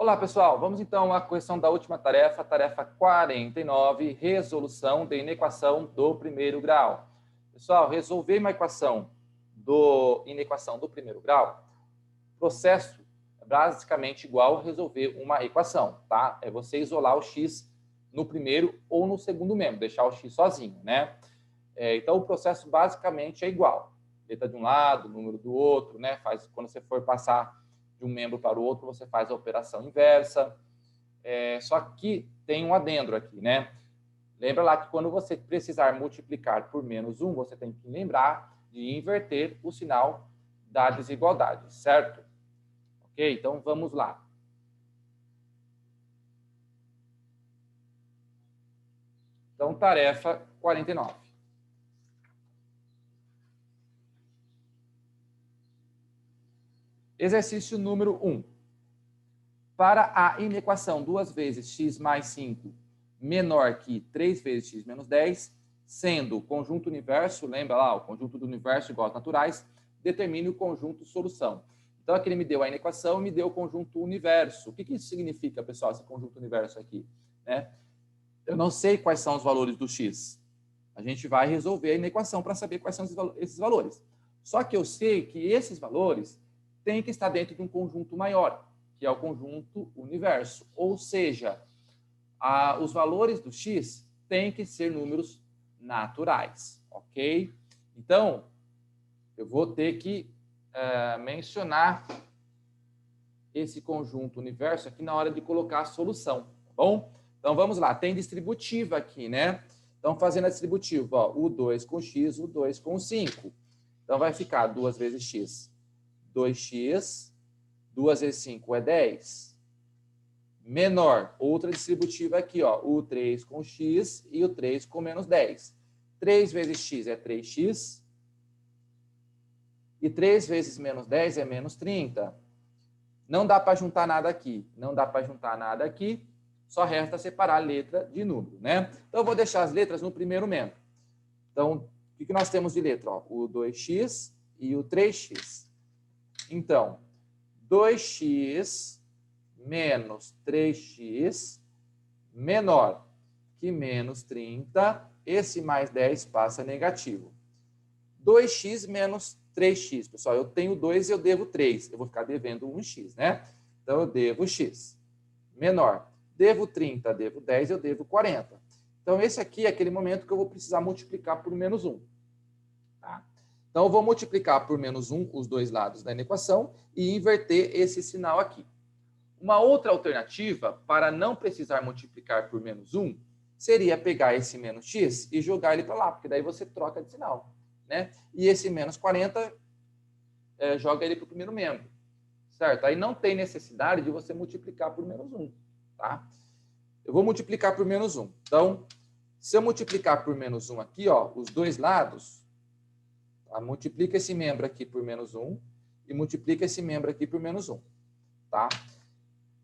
Olá, pessoal. Vamos então à questão da última tarefa, tarefa 49, resolução de inequação do primeiro grau. Pessoal, resolver uma inequação do primeiro grau, processo é basicamente igual a resolver uma equação, tá? É você isolar o x no primeiro ou no segundo membro, deixar o x sozinho, né? Então, o processo basicamente é igual. Letra de um lado, número do outro, né? Quando você for passar de um membro para o outro, você faz a operação inversa. Só que tem um adendo aqui, né? Lembra lá que quando você precisar multiplicar por menos 1, você tem que lembrar de inverter o sinal da desigualdade, certo? Ok? Então, vamos lá. Então, tarefa 49. Exercício número 1. Para a inequação 2 vezes x mais 5 menor que 3 vezes x menos 10, sendo o conjunto universo, lembra lá, o conjunto do universo igual aos naturais, determine o conjunto solução. Então, aqui ele me deu a inequação e me deu o conjunto universo. O que isso significa, pessoal, esse conjunto universo aqui? Né? Eu não sei quais são os valores do x. A gente vai resolver a inequação para saber quais são esses valores. Só que eu sei que esses valores têm que estar dentro de um conjunto maior, que é o conjunto universo. Ou seja, os valores do x têm que ser números naturais, ok? Então, eu vou ter que mencionar esse conjunto universo aqui na hora de colocar a solução, tá bom? Então, vamos lá. Tem distributiva aqui, né? Então, fazendo a distributiva, ó, o 2 com x, o 2 com 5. Então, vai ficar 2 vezes x, 2x, 2 vezes 5 é 10. Menor, outra distributiva aqui, ó, o 3 com x e o 3 com menos 10. 3 vezes x é 3x. E 3 vezes menos 10 é menos 30. Não dá para juntar nada aqui. Não dá para juntar nada aqui. Só resta separar a letra de número, né? Então, eu vou deixar as letras no primeiro membro. Então, o que nós temos de letra? Ó, o 2x e o 3x. Então, 2x menos 3x menor que menos 30. Esse mais 10 passa negativo. 2x menos 3x. Pessoal, eu tenho 2 e eu devo 3. Eu vou ficar devendo 1x, né? Então, eu devo x. Menor. Devo 30, devo 10, eu devo 40. Então, esse aqui é aquele momento que eu vou precisar multiplicar por menos 1. Tá? Então, eu vou multiplicar por menos 1 os dois lados da equação e inverter esse sinal aqui. Uma outra alternativa, para não precisar multiplicar por menos 1, seria pegar esse menos x e jogar ele para lá, porque daí você troca de sinal. Né? E esse menos 40 joga ele para o primeiro membro. Certo? Aí não tem necessidade de você multiplicar por menos 1. Tá? Eu vou multiplicar por menos 1. Então, se eu multiplicar por menos 1 aqui, ó, os dois lados, tá? Multiplica esse membro aqui por menos 1 e multiplica esse membro aqui por menos 1. Tá?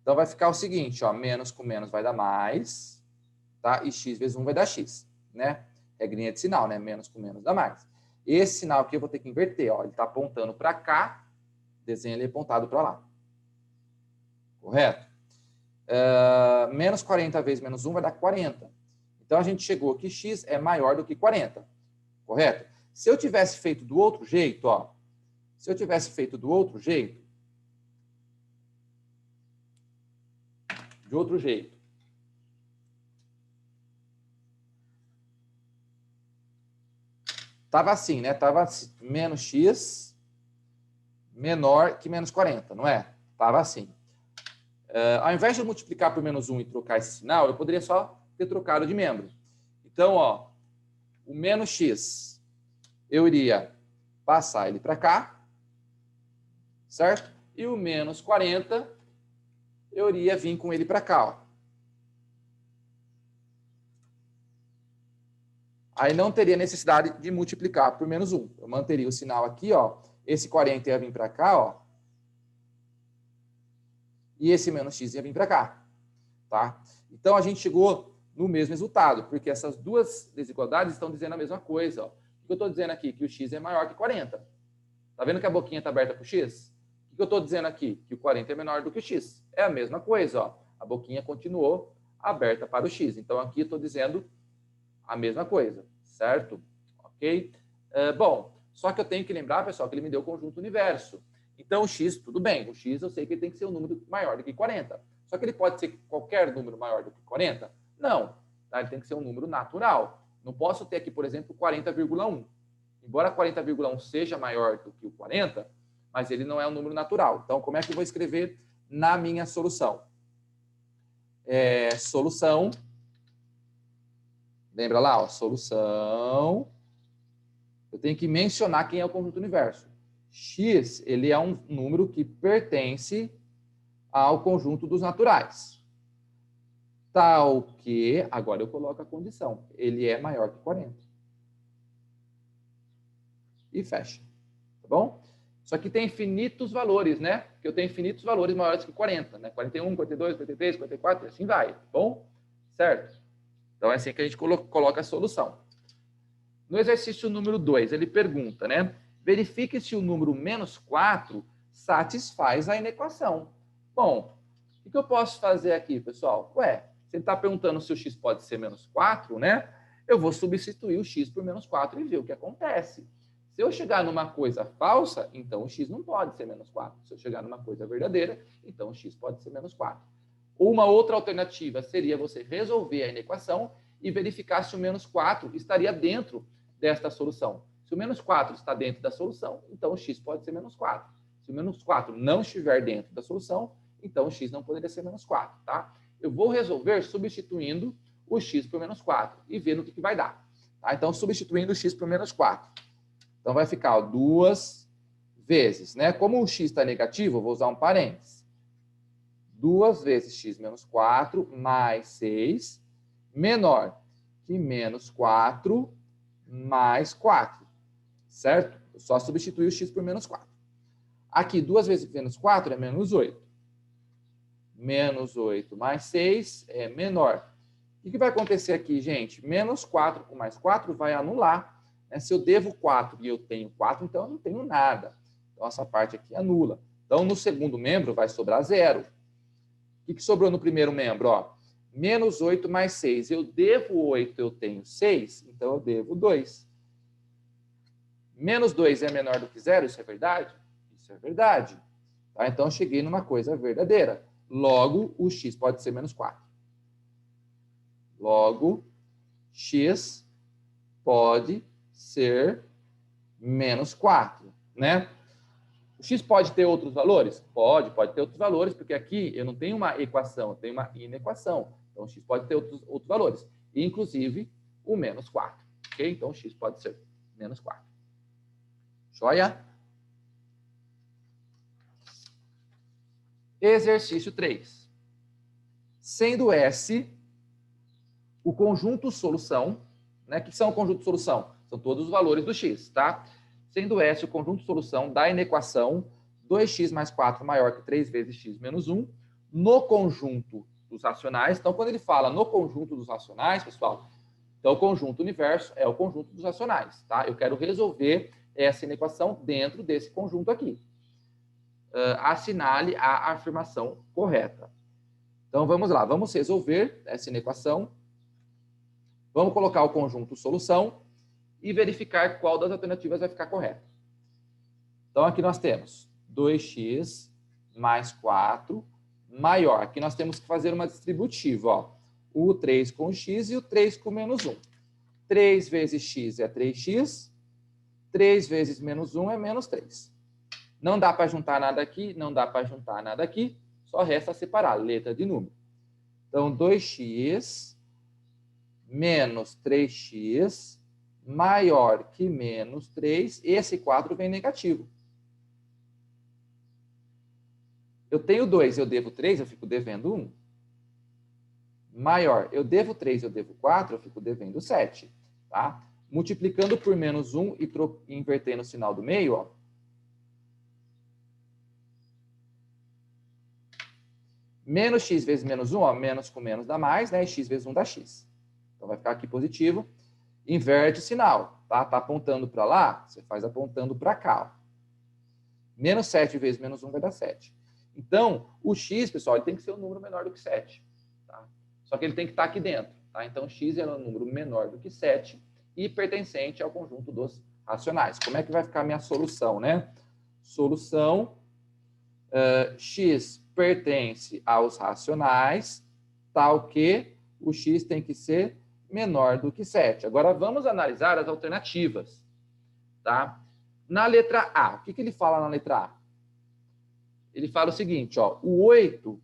Então, vai ficar o seguinte, ó, menos com menos vai dar mais, tá? E x vezes 1 vai dar x, né? Regrinha de sinal, né? Menos com menos dá mais. Esse sinal aqui eu vou ter que inverter, ó. Ele está apontando para cá, desenho ele apontado para lá. Correto? Menos 40 vezes menos 1 vai dar 40. Então, a gente chegou que x é maior do que 40. Correto? Se eu tivesse feito do outro jeito, ó. Se eu tivesse feito do outro jeito, Tava assim, né? Tava menos x menor que menos 40, não é? Tava assim. Ao invés de eu multiplicar por menos 1 e trocar esse sinal, eu poderia só ter trocado de membro. Então, ó, o menos x, eu iria passar ele para cá, certo? E o menos 40, eu iria vir com ele para cá, ó. Aí não teria necessidade de multiplicar por menos 1. Eu manteria o sinal aqui, ó. Esse 40 ia vir para cá, ó. E esse menos x ia vir para cá. Tá? Então, a gente chegou no mesmo resultado, porque essas duas desigualdades estão dizendo a mesma coisa. Ó. O que eu estou dizendo aqui? Que o x é maior que 40. Tá vendo que a boquinha está aberta para o x? O que eu estou dizendo aqui? Que o 40 é menor do que o x. É a mesma coisa, ó. A boquinha continuou aberta para o x. Então, aqui eu estou dizendo a mesma coisa, certo? Ok? Bom, só que eu tenho que lembrar, pessoal, que ele me deu o conjunto universo. Então, o x, tudo bem. O x eu sei que ele tem que ser um número maior do que 40. Só que ele pode ser qualquer número maior do que 40? Não. Tá? Ele tem que ser um número natural. Não posso ter aqui, por exemplo, 40,1. Embora 40,1 seja maior do que o 40, mas ele não é um número natural. Então, como é que eu vou escrever na minha solução? Solução. Lembra lá, ó, solução. Eu tenho que mencionar quem é o conjunto universo. X, ele é um número que pertence ao conjunto dos naturais. Tal que, agora eu coloco a condição, ele é maior que 40. E fecha. Tá bom? Só que tem infinitos valores, né? Porque eu tenho infinitos valores maiores que 40, né? 41, 42, 43, 44, e assim vai, tá bom? Certo? Então é assim que a gente coloca a solução. No exercício número 2, ele pergunta, né? Verifique se o número menos 4 satisfaz a inequação. Bom, o que eu posso fazer aqui, pessoal? Ué, se ele está perguntando se o x pode ser menos 4, né? Eu vou substituir o x por menos 4 e ver o que acontece. Se eu chegar numa coisa falsa, então o x não pode ser menos 4. Se eu chegar numa coisa verdadeira, então o x pode ser menos 4. Uma outra alternativa seria você resolver a inequação e verificar se o menos 4 estaria dentro desta solução. Se o menos 4 está dentro da solução, então o x pode ser menos 4. Se o menos 4 não estiver dentro da solução, então o x não poderia ser menos 4, tá? Eu vou resolver substituindo o x por menos 4 e vendo o que vai dar. Tá? Então, substituindo o x por menos 4. Então, vai ficar 2 vezes, né? Como o x está negativo, eu vou usar um parênteses. 2 vezes x menos 4 mais 6 menor que menos 4 mais 4, certo? Eu só substituir o x por menos 4. Aqui, 2 vezes menos 4 é menos 8. Menos 8 mais 6 é menor. O que vai acontecer aqui, gente? Menos 4 com mais 4 vai anular. Né? Se eu devo 4 e eu tenho 4, então eu não tenho nada. Então, essa parte aqui anula. Então, no segundo membro vai sobrar 0. O que sobrou no primeiro membro? Ó, menos 8 mais 6. Eu devo 8, eu tenho 6, então eu devo 2. Menos 2 é menor do que 0, isso é verdade? Isso é verdade. Tá? Então, eu cheguei numa coisa verdadeira. Logo, o x pode ser menos 4. Logo, x pode ser menos 4, né? O x pode ter outros valores? Pode ter outros valores, porque aqui eu não tenho uma equação, eu tenho uma inequação. Então, o x pode ter outros valores, inclusive o menos 4. Ok? Então, o x pode ser menos 4. Joia? Exercício 3. Sendo S o conjunto solução, né? O que são o conjunto solução? São todos os valores do x, tá? Sendo S o conjunto solução da inequação 2x mais 4 maior que 3 vezes x menos 1 no conjunto dos racionais. Então, quando ele fala no conjunto dos racionais, pessoal, então o conjunto universo é o conjunto dos racionais, tá? Eu quero resolver essa inequação dentro desse conjunto aqui. Assinale a afirmação correta. Então, vamos lá. Vamos resolver essa inequação. Vamos colocar o conjunto solução e verificar qual das alternativas vai ficar correta. Então, aqui nós temos 2x mais 4 maior. Aqui nós temos que fazer uma distributiva, ó. O 3 com x e o 3 com menos 1. 3 vezes x é 3x. 3 vezes menos 1 é menos 3. Não dá para juntar nada aqui, não dá para juntar nada aqui. Só resta separar, letra de número. Então, 2x menos 3x maior que menos 3. Esse 4 vem negativo. Eu tenho 2, eu devo 3, eu fico devendo 1. Maior, eu devo 3, eu devo 4, eu fico devendo 7. Tá? Multiplicando por menos 1 e invertendo o sinal do meio, ó. Menos x vezes menos 1, ó, menos com menos dá mais, né? E x vezes 1 dá x. Então, vai ficar aqui positivo. Inverte o sinal, tá? Tá apontando para lá, você faz apontando para cá, ó. Menos 7 vezes menos 1 vai dar 7. Então, o x, pessoal, ele tem que ser um número menor do que 7. Tá? Só que ele tem que estar aqui dentro. Tá? Então, x é um número menor do que 7 e pertencente ao conjunto dos racionais. Como é que vai ficar a minha solução, né? Solução, x pertence aos racionais, tal que o x tem que ser menor do que 7. Agora, vamos analisar as alternativas. Tá? Na letra A, o que ele fala na letra A? Ele fala o seguinte, ó, o 8,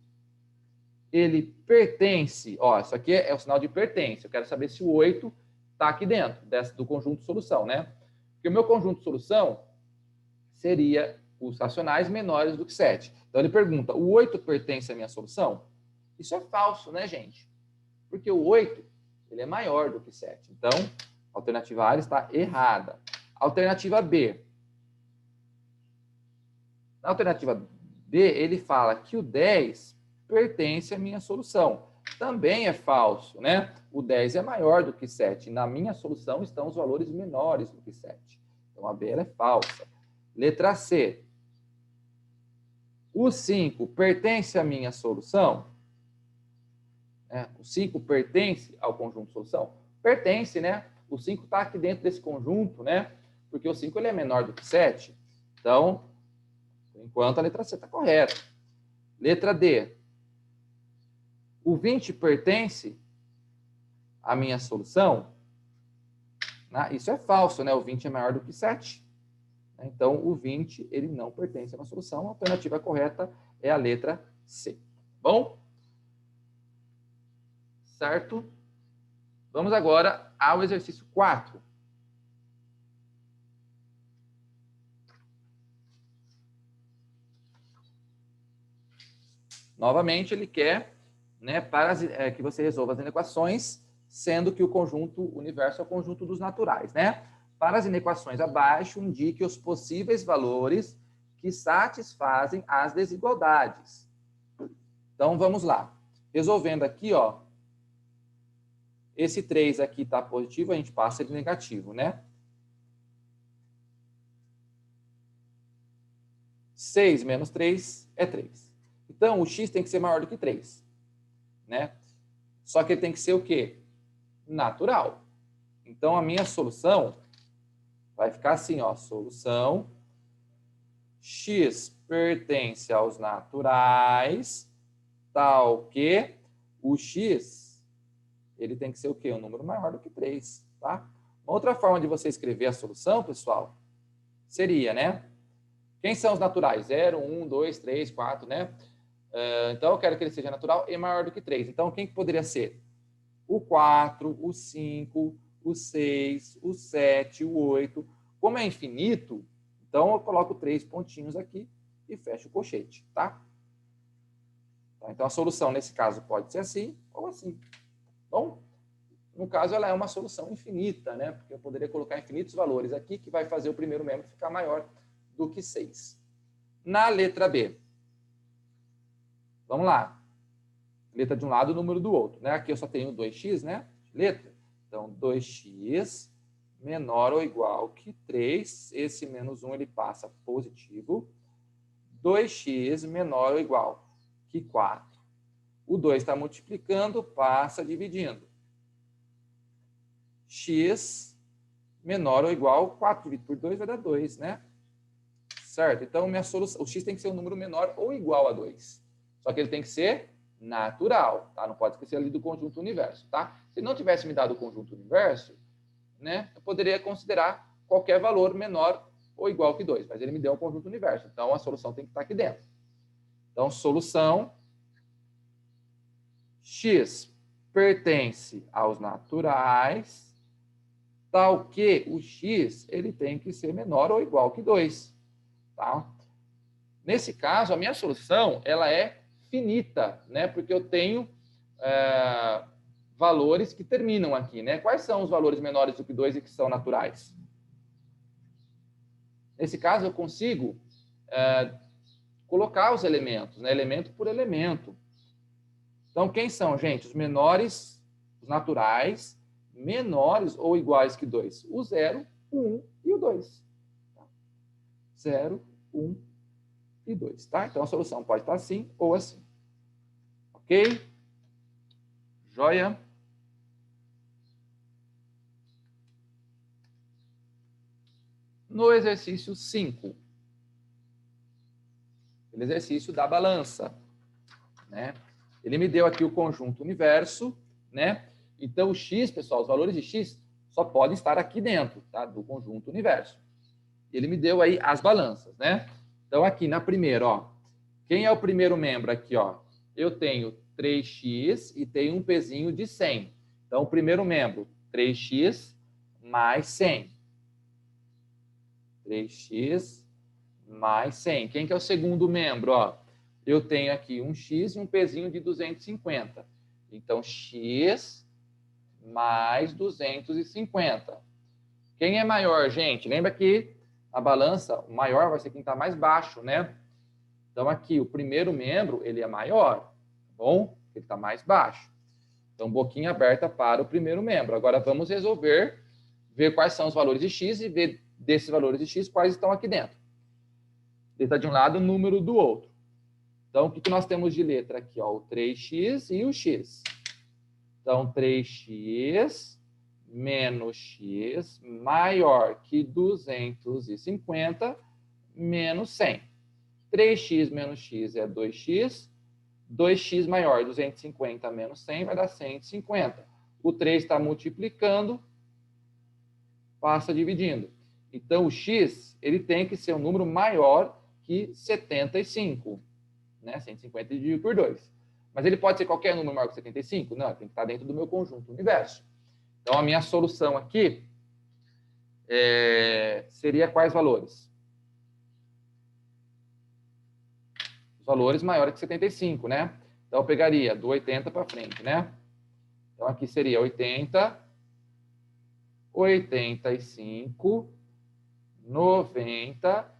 ele pertence, ó, isso aqui é o sinal de pertence, eu quero saber se o 8 está aqui dentro do conjunto de solução, né? Porque o meu conjunto de solução seria os racionais menores do que 7. Então, ele pergunta, o 8 pertence à minha solução? Isso é falso, né, gente? Porque o 8, ele é maior do que 7. Então, a alternativa A está errada. Alternativa B. Na alternativa B, ele fala que o 10 pertence à minha solução. Também é falso, né? O 10 é maior do que 7. Na minha solução estão os valores menores do que 7. Então, a B ela é falsa. Letra C. O 5 pertence à minha solução? O 5 pertence ao conjunto de solução? Pertence, né? O 5 está aqui dentro desse conjunto, né? Porque o 5 ele é menor do que 7. Então, por enquanto, a letra C está correta. Letra D. O 20 pertence à minha solução? Isso é falso, né? O 20 é maior do que 7. Então, o 20 ele não pertence a uma solução. A alternativa correta é a letra C. Bom? Certo? Vamos agora ao exercício 4. Novamente, ele quer, né, que você resolva as inequações, sendo que o conjunto universo é o conjunto dos naturais, né? Para as inequações abaixo, indique os possíveis valores que satisfazem as desigualdades. Então, vamos lá. Resolvendo aqui, ó, esse 3 aqui está positivo, a gente passa ele negativo, né? 6 menos 3 é 3. Então, o x tem que ser maior do que 3, né? Só que ele tem que ser o quê? Natural. Então, a minha solução vai ficar assim, ó, solução x pertence aos naturais, tal que o x, ele tem que ser o quê? Um número maior do que 3, tá? Uma outra forma de você escrever a solução, pessoal, seria, né? Quem são os naturais? 0, 1, 2, 3, 4, né? Então, eu quero que ele seja natural e maior do que 3. Então, quem que poderia ser? O 4, o 5, o 6, o 7, o 8. Como é infinito, então eu coloco 3 pontinhos aqui e fecho o colchete, tá? Então, a solução, nesse caso, pode ser assim ou assim. Bom, no caso, ela é uma solução infinita, né? Porque eu poderia colocar infinitos valores aqui, que vai fazer o primeiro membro ficar maior do que 6. Na letra B. Vamos lá. Letra de um lado, número do outro, né? Aqui eu só tenho 2x, né? Letra. Então, 2x menor ou igual que 3. Esse menos 1, ele passa positivo. 2x menor ou igual que 4. O 2 está multiplicando, passa dividindo. X menor ou igual, 4 dividido por 2 vai dar 2, né? Certo? Então, minha solução, o x tem que ser um número menor ou igual a 2. Só que ele tem que ser natural, tá? Não pode esquecer ali do conjunto universo, tá? Se não tivesse me dado o conjunto universo, né, eu poderia considerar qualquer valor menor ou igual que 2, mas ele me deu o conjunto universo, então a solução tem que estar aqui dentro. Então, solução x pertence aos naturais, tal que o x ele tem que ser menor ou igual que 2, tá? Nesse caso, a minha solução ela é finita, né? Porque eu tenho valores que terminam aqui, né? Quais são os valores menores do que 2 e que são naturais? Nesse caso, eu consigo colocar os elementos, né? Elemento por elemento. Então, quem são, gente? Os menores, os naturais, menores ou iguais que 2? O 0, o 1 e o 2. 0, 1 e 2, tá? Então, a solução pode estar assim ou assim. Ok? Joia? No exercício 5, o exercício da balança, né? Ele me deu aqui o conjunto universo, né? Então, o x, pessoal, os valores de x só podem estar aqui dentro, tá? Do conjunto universo. Ele me deu aí as balanças, né? Então, aqui na primeira, ó, quem é o primeiro membro aqui, ó? Eu tenho 3x e tenho um pezinho de 100. Então, o primeiro membro, 3x mais 100. 3x mais 100. Quem que é o segundo membro, ó? Eu tenho aqui um x e um pezinho de 250. Então, x mais 250. Quem é maior, gente? Lembra que a balança, o maior vai ser quem está mais baixo, né? Então, aqui, o primeiro membro, ele é maior, tá bom? Ele está mais baixo. Então, boquinha aberta para o primeiro membro. Agora, vamos resolver, ver quais são os valores de x e ver desses valores de x quais estão aqui dentro. Letra de um lado, número do outro. Então, o que nós temos de letra aqui? Ó, o 3x e o x. Então, 3x menos x maior que 250 menos 100. 3x menos x é 2x. 2x maior, 250 menos 100 vai dar 150. O 3 está multiplicando, passa dividindo. Então, o x ele tem que ser um número maior que 75. Né? 150 dividido por 2. Mas ele pode ser qualquer número maior que 75? Não, tem que estar dentro do meu conjunto universo. Então, a minha solução aqui seria quais valores? Os valores maiores que 75, né? Então, eu pegaria do 80 para frente, né? Então, aqui seria 80, 85, 90,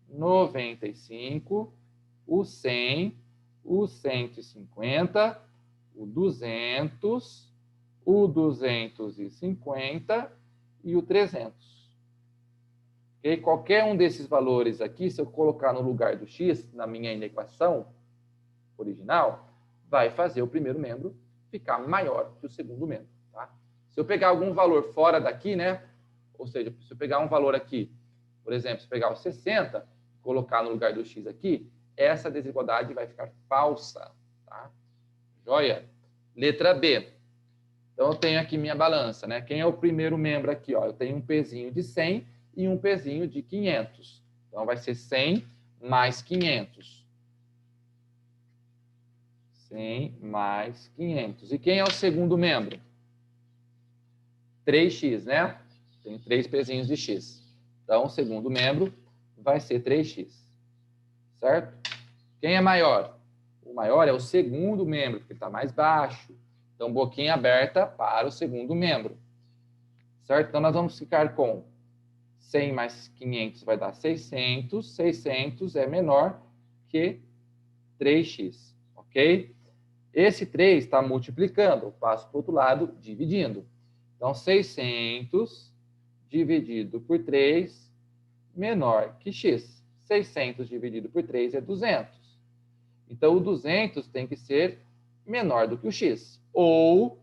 95, o 100, o 150, o 200, o 250 e o 300. Okay? Qualquer um desses valores aqui, se eu colocar no lugar do x, na minha equação original, vai fazer o primeiro membro ficar maior que o segundo membro. Tá? Se eu pegar algum valor fora daqui, né? Ou seja, se eu pegar um valor aqui, por exemplo, se eu pegar o 60, colocar no lugar do x aqui, essa desigualdade vai ficar falsa. Tá? Joia? Letra B. Então, eu tenho aqui minha balança, né? Quem é o primeiro membro aqui? Ó? Eu tenho um pezinho de 100 e um pezinho de 500. Então, vai ser 100 mais 500. 100 mais 500. E quem é o segundo membro? 3x, né? Tem 3 pezinhos de x. Então, o segundo membro vai ser 3x. Certo? Quem é maior? O maior é o segundo membro, porque está mais baixo. Então, boquinha aberta para o segundo membro. Certo? Então, nós vamos ficar com 100 mais 500 vai dar 600. 600 é menor que 3x. Ok? Esse 3 está multiplicando. Eu passo para o outro lado, dividindo. Então, 600 dividido por 3 menor que x. 600 dividido por 3 é 200. Então, o 200 tem que ser menor do que o x. Ou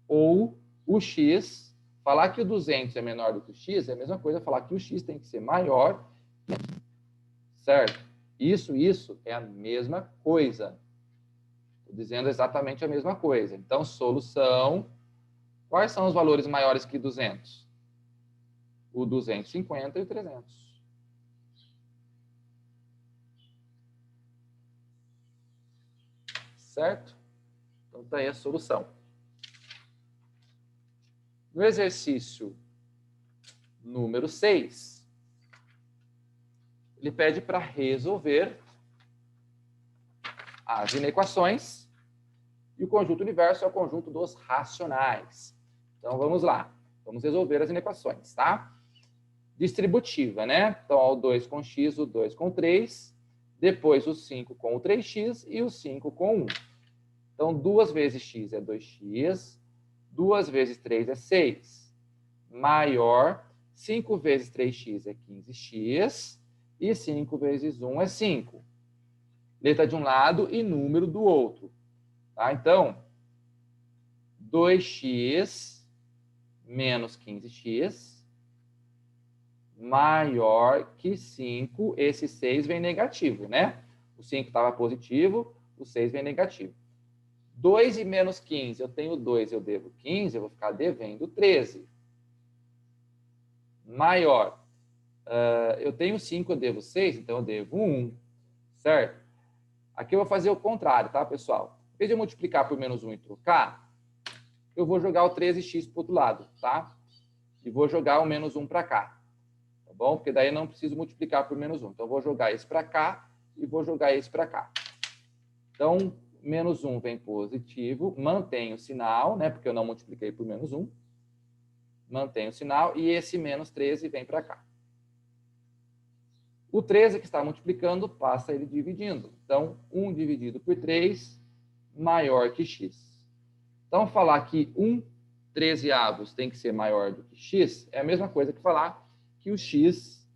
o x, falar que o 200 é menor do que o x é a mesma coisa falar que o x tem que ser maior. Certo? Isso é a mesma coisa. Estou dizendo exatamente a mesma coisa. Então, solução. Quais são os valores maiores que 200? O 250 e o 300. Certo? Então, está aí a solução. No exercício número 6, ele pede para resolver as inequações e o conjunto universo é o conjunto dos racionais. Então, vamos lá. Vamos resolver as inequações, tá? Distributiva, né? Então, ó, o 2 com x, o 2 com 3, depois o 5 com o 3x e o 5 com 1. Então, 2 vezes x é 2x, 2 vezes 3 é 6. Maior, 5 vezes 3x é 15x, E 5 vezes 1 é 5. Letra de um lado e número do outro. Tá? Então, 2x menos 15x maior que 5. Esse 6 vem negativo, né? O 5 estava positivo, o 6 vem negativo. 2 e menos 15, eu tenho 2, eu devo 15, eu vou ficar devendo 13. Maior. Eu tenho 5, eu devo 6, então eu devo 1. Certo? Aqui eu vou fazer o contrário, tá, pessoal? Em vez de eu multiplicar por menos 1 e trocar, eu vou jogar o 13x para o outro lado, tá? E vou jogar o menos 1 para cá. Tá bom? Porque daí eu não preciso multiplicar por menos 1. Então, eu vou jogar esse para cá e vou jogar esse para cá. Então, menos 1 vem positivo, mantenho o sinal, né? Porque eu não multipliquei por menos 1. Mantenho o sinal e esse menos 13 vem para cá. O 13 que está multiplicando, passa ele dividindo. Então, 1 dividido por 3 maior que x. Então, falar que 1 13avos tem que ser maior do que x é a mesma coisa que falar que o x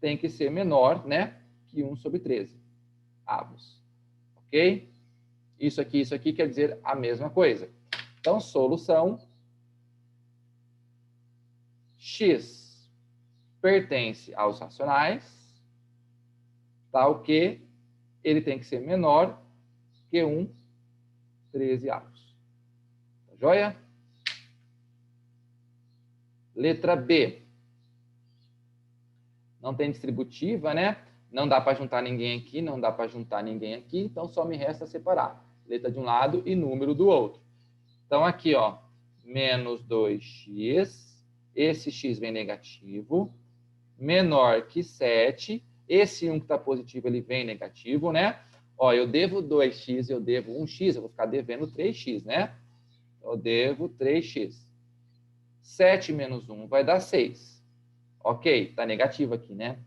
tem que ser menor, né, que 1 sobre 13 avos. Ok? Isso aqui quer dizer a mesma coisa. Então, solução x pertence aos racionais, tal que ele tem que ser menor que 1 13avos. Tá joia? Letra B. Não tem distributiva, né? Não dá para juntar ninguém aqui, não dá para juntar ninguém aqui, então só me resta separar. Letra de um lado e número do outro. Então, aqui, ó, menos 2x, esse x vem negativo, menor que 7, esse 1 que está positivo, ele vem negativo, né? Ó, eu devo 2x, eu devo 1x, eu vou ficar devendo 3x, né? Eu devo 3x. 7 menos 1 vai dar 6. Ok, está negativo aqui, né?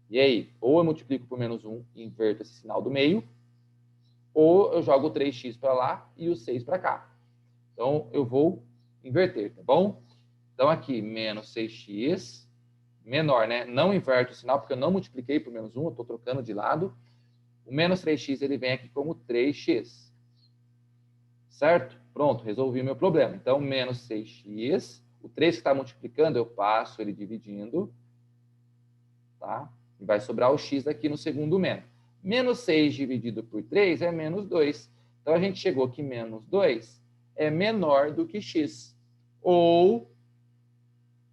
E aí, ou eu multiplico por menos 1 e inverto esse sinal do meio, ou eu jogo o 3x para lá e o 6 para cá. Então, eu vou inverter, tá bom? Então, aqui, menos 6x, menor, né? Não inverto o sinal, porque eu não multipliquei por menos 1, eu estou trocando de lado. O menos 3x, ele vem aqui como 3x. Certo? Pronto, resolvi o meu problema. Então, menos 6x, o 3 que está multiplicando, eu passo ele dividindo, tá? E vai sobrar o x aqui no segundo menos. Menos 6 dividido por 3 é menos 2. Então, a gente chegou que menos 2 é menor do que x. Ou,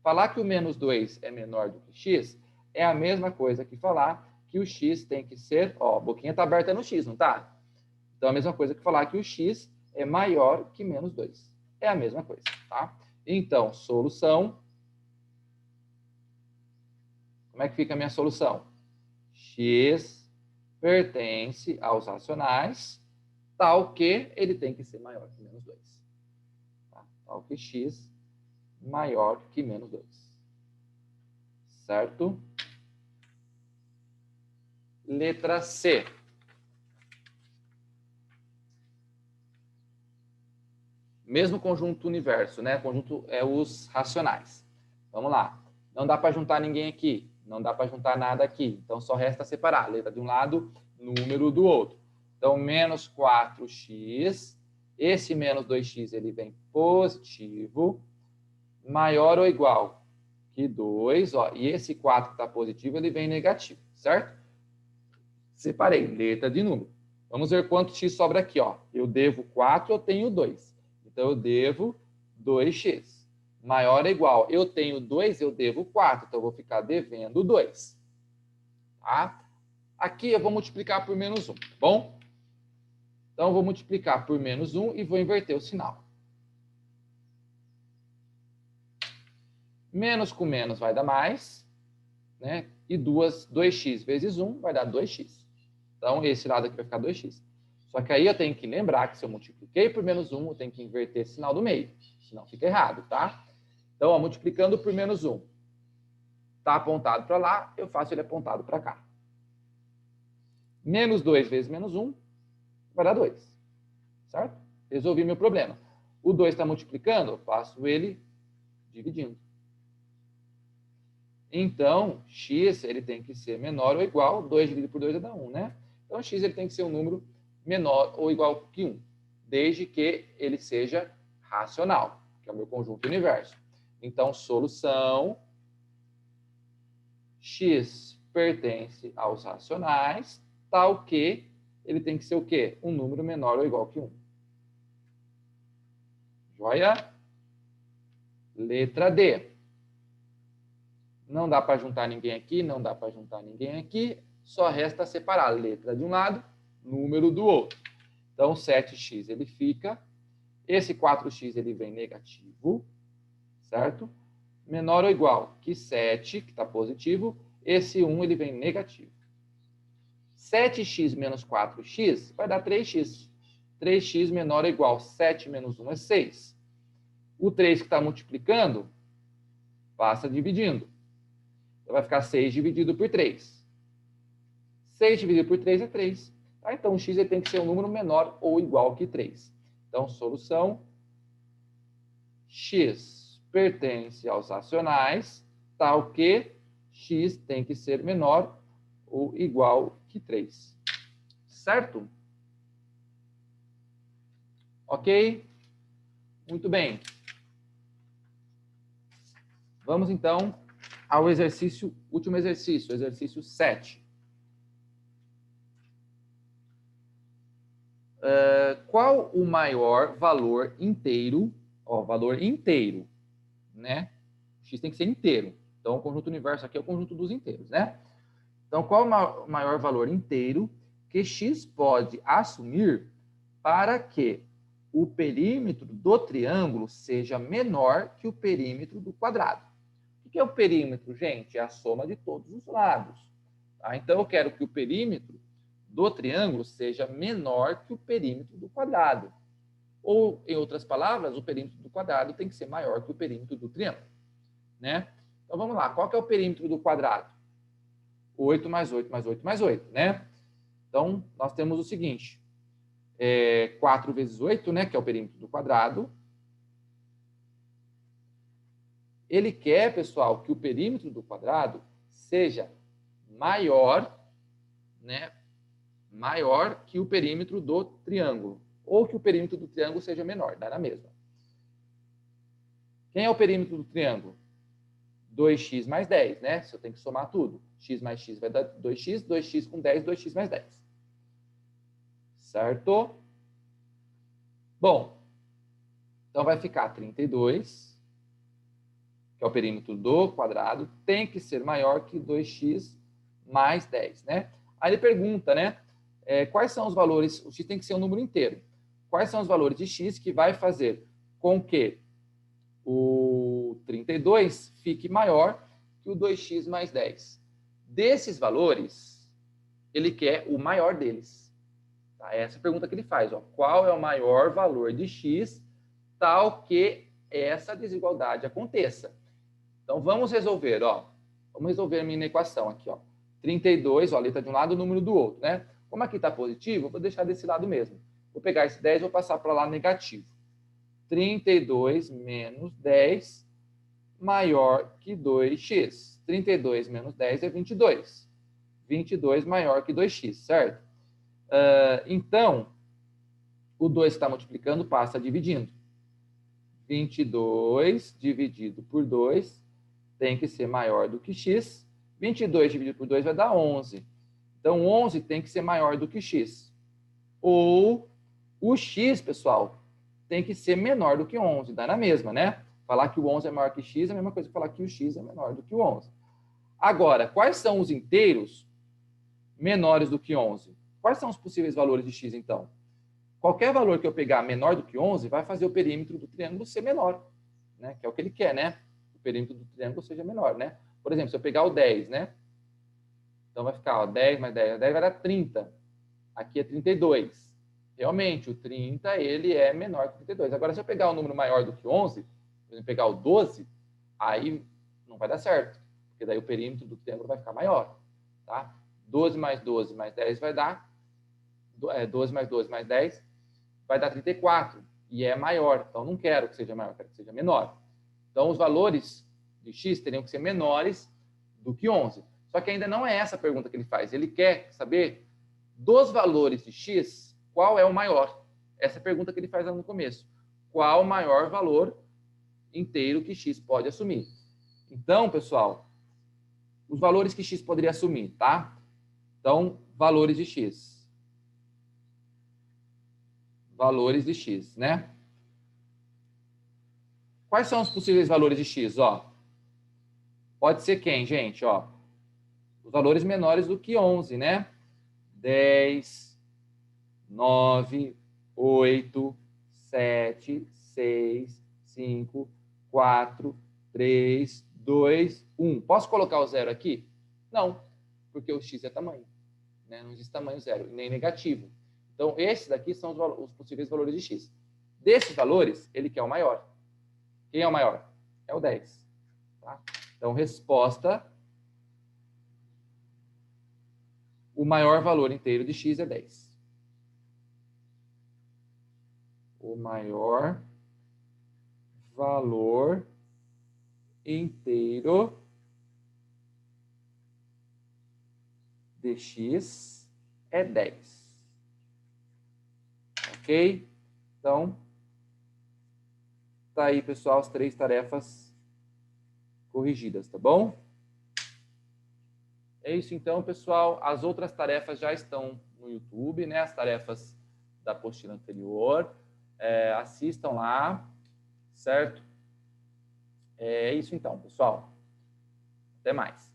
falar que o menos 2 é menor do que x é a mesma coisa que falar que o x tem que ser... Ó, a boquinha está aberta no x, não tá? Então, a mesma coisa que falar que o x é maior que menos 2. É a mesma coisa, tá? Então, solução... Como é que fica a minha solução? X pertence aos racionais, tal que ele tem que ser maior que menos 2. Tá? Tal que x maior que menos 2. Certo? Letra C. Mesmo conjunto universo, né? Conjunto é os racionais. Vamos lá. Não dá para juntar ninguém aqui. Não dá para juntar nada aqui. Então, só resta separar. Letra de um lado, número do outro. Então, menos 4x. Esse menos 2x, ele vem positivo. Maior ou igual que 2. Ó, e esse 4 que está positivo, ele vem negativo. Certo? Separei. Letra de número. Vamos ver quanto x sobra aqui. Ó. Eu devo 4, eu tenho 2. Então, eu devo 2x. Maior ou igual. Eu tenho 2, eu devo 4. Então, eu vou ficar devendo 2. Tá? Aqui eu vou multiplicar por menos 1, tá bom? Então, eu vou multiplicar por menos 1 e vou inverter o sinal. Menos com menos vai dar mais, né? E 2x vezes 1 vai dar 2x. Então, esse lado aqui vai ficar 2x. Só que aí eu tenho que lembrar que se eu multipliquei por menos 1, eu tenho que inverter esse sinal do meio. Senão fica errado, tá? Então, ó, multiplicando por menos 1. Está apontado para lá, eu faço ele apontado para cá. Menos 2 vezes menos 1 vai dar 2. Certo? Resolvi meu problema. O 2 está multiplicando, eu faço ele dividindo. Então, x ele tem que ser menor ou igual, 2 dividido por 2 dá 1, né? Então, x ele tem que ser um número menor ou igual que 1, desde que ele seja racional, que é o meu conjunto universo. Então, solução x pertence aos racionais, tal que ele tem que ser o quê? Um número menor ou igual que 1. Joia? Letra D. Não dá para juntar ninguém aqui, não dá para juntar ninguém aqui, só resta separar letra de um lado, número do outro. Então, 7x ele fica, esse 4x ele vem negativo, certo? Menor ou igual que 7, que está positivo, esse 1 ele vem negativo. 7x menos 4x vai dar 3x. 3x menor ou igual, 7 menos 1 é 6. O 3 que está multiplicando, passa dividindo. Então, vai ficar 6 dividido por 3. 6 dividido por 3 é 3. Tá? Então, o x ele tem que ser um número menor ou igual que 3. Então, solução x pertence aos racionais, tal que x tem que ser menor ou igual que 3. Certo? Ok? Muito bem. Vamos, então, ao exercício, último exercício, exercício 7. Qual o maior valor inteiro? Ó, valor inteiro, né? X tem que ser inteiro. Então, o conjunto universo aqui é o conjunto dos inteiros, né? Então, qual o maior valor inteiro que x pode assumir para que o perímetro do triângulo seja menor que o perímetro do quadrado? O que é o perímetro, gente? É a soma de todos os lados. Tá? Então, eu quero que o perímetro do triângulo seja menor que o perímetro do quadrado. Ou, em outras palavras, o perímetro do quadrado tem que ser maior que o perímetro do triângulo. Né? Então, vamos lá. Qual que é o perímetro do quadrado? 8 mais 8 mais 8 mais 8, né? Então, nós temos o seguinte. 4 vezes 8, né, que é o perímetro do quadrado. Ele quer, pessoal, que o perímetro do quadrado seja maior, né, maior que o perímetro do triângulo. Ou que o perímetro do triângulo seja menor, dá na mesma. Quem é o perímetro do triângulo? 2x mais 10, né? Se eu tenho que somar tudo. X mais x vai dar 2x, 2x com 10, 2x mais 10. Certo? Bom, então vai ficar 32, que é o perímetro do quadrado, tem que ser maior que 2x mais 10, né? Aí ele pergunta, né? Quais são os valores, o x tem que ser um número inteiro. Quais são os valores de x que vai fazer com que o 32 fique maior que o 2x mais 10? Desses valores, ele quer o maior deles. Tá? Essa é a pergunta que ele faz. Ó. Qual é o maior valor de x tal que essa desigualdade aconteça? Então, vamos resolver. Ó. Vamos resolver a minha equação aqui. Ó. 32, ó, a letra de um lado, o número do outro. Né? Como aqui está positivo, eu vou deixar desse lado mesmo. Vou pegar esse 10 e vou passar para lá negativo. 32 menos 10 maior que 2x. 32 menos 10 é 22. 22 maior que 2x, certo? Então, o 2 que está multiplicando passa dividindo. 22 dividido por 2 tem que ser maior do que x. 22 dividido por 2 vai dar 11. Então, 11 tem que ser maior do que x. Ou o x, pessoal, tem que ser menor do que 11. Dá na mesma, né? Falar que o 11 é maior que x é a mesma coisa que falar que o x é menor do que o 11. Agora, quais são os inteiros menores do que 11? Quais são os possíveis valores de x, então? Qualquer valor que eu pegar menor do que 11 vai fazer o perímetro do triângulo ser menor, né? Que é o que ele quer, né? O perímetro do triângulo seja menor, né? Por exemplo, se eu pegar o 10, né? Então vai ficar, ó, 10 mais 10, 10 vai dar 30. Aqui é 32. Realmente, o 30, ele é menor que o 32. Agora, se eu pegar um número maior do que 11, por exemplo, pegar o 12, aí não vai dar certo, porque daí o perímetro do triângulo vai ficar maior, tá? 12 mais 12 mais 10 vai dar, 12 mais 12 mais 10 vai dar 34, e é maior. Então, não quero que seja maior, quero que seja menor. Então, os valores de x teriam que ser menores do que 11. Só que ainda não é essa a pergunta que ele faz. Ele quer saber dos valores de x, qual é o maior. Essa é a pergunta que ele faz lá no começo. Qual o maior valor inteiro que x pode assumir? Então, pessoal, os valores que x poderia assumir, tá? Então, valores de x. Valores de x, né? Quais são os possíveis valores de x? Ó, pode ser quem, gente? Ó, os valores menores do que 11, né? 10, 9, 8, 7, 6, 5, 4, 3, 2, 1. Posso colocar o zero aqui? Não, porque o x é tamanho, né? Não existe tamanho zero, nem negativo. Então, esses daqui são os possíveis valores de x. Desses valores, ele quer o maior. Quem é o maior? É o 10. Tá? Então, resposta: o maior valor inteiro de x é 10. O maior valor inteiro de x é 10. Ok? Então, tá aí, pessoal, as 3 tarefas corrigidas, tá bom? É isso então, pessoal. As outras tarefas já estão no YouTube, né? As tarefas da apostila anterior. Assistam lá, certo? É isso então, pessoal. Até mais.